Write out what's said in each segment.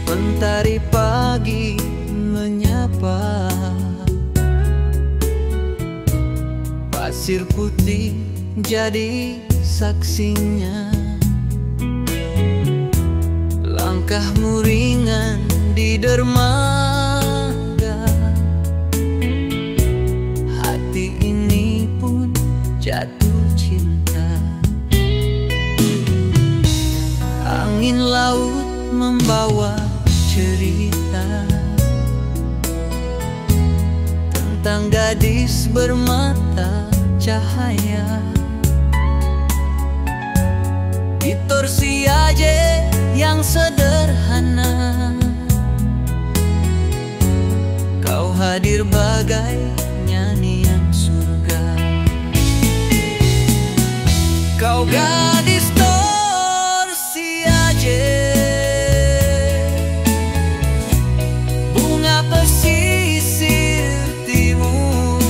Mentari pagi menyapa, pasir putih jadi saksinya. Langkahmu ringan di dermaga, hati ini pun jatuh cinta. Angin laut membawa cerita tentang gadis bermata cahaya. Distorsi aja yang sederhana, kau hadir bagai nyanyian surga. Kau gadis distorsi aja, bunga pesisir timur,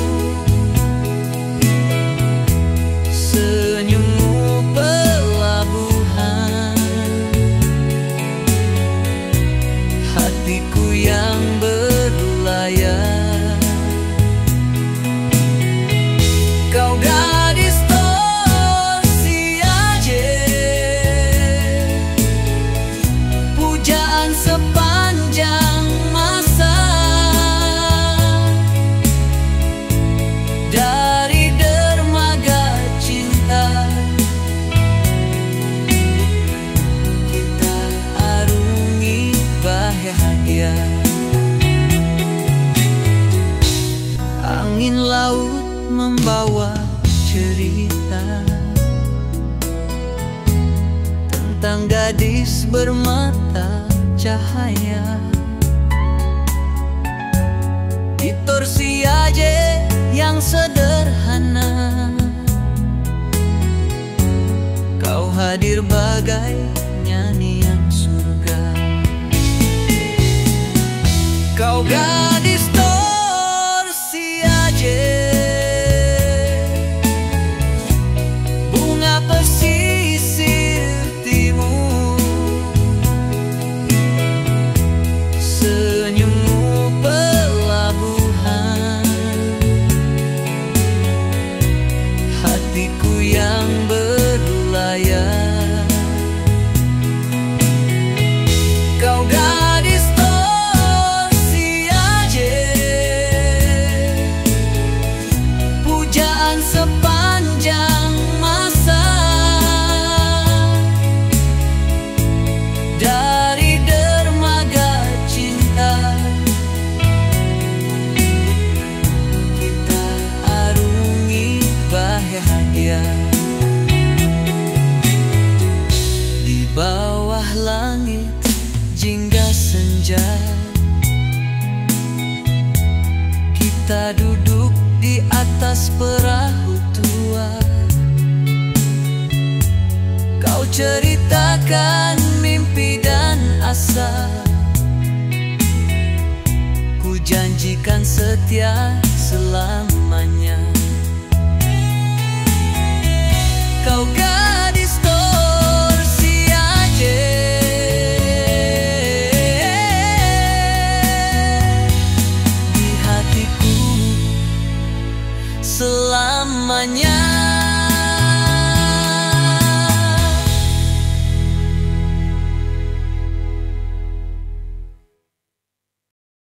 senyummu pelabuhan hatiku yang berlayar. Kau gadis distorsi aja, pujaan sepanjang masa. Dari dermaga cinta kita arungi bahagia. Angin laut membawa cerita tentang gadis bermata cahaya. Distorsi aja yang sederhana, kau hadir bagai nyanyian surga. Kau gadis distorsi aja, bunga pesisir timur, senyummu pelabuhan hatiku yang berlayar. Kau gadis distorsi aja, pujaan sepanjang masa. Dari dermaga cinta kita arungi bahagia. Di bawah langit jingga senja, kita duduk di atas perahu tua. Kau ceritakan mimpi dan asa, ku janjikan setia selamanya. Kau gadis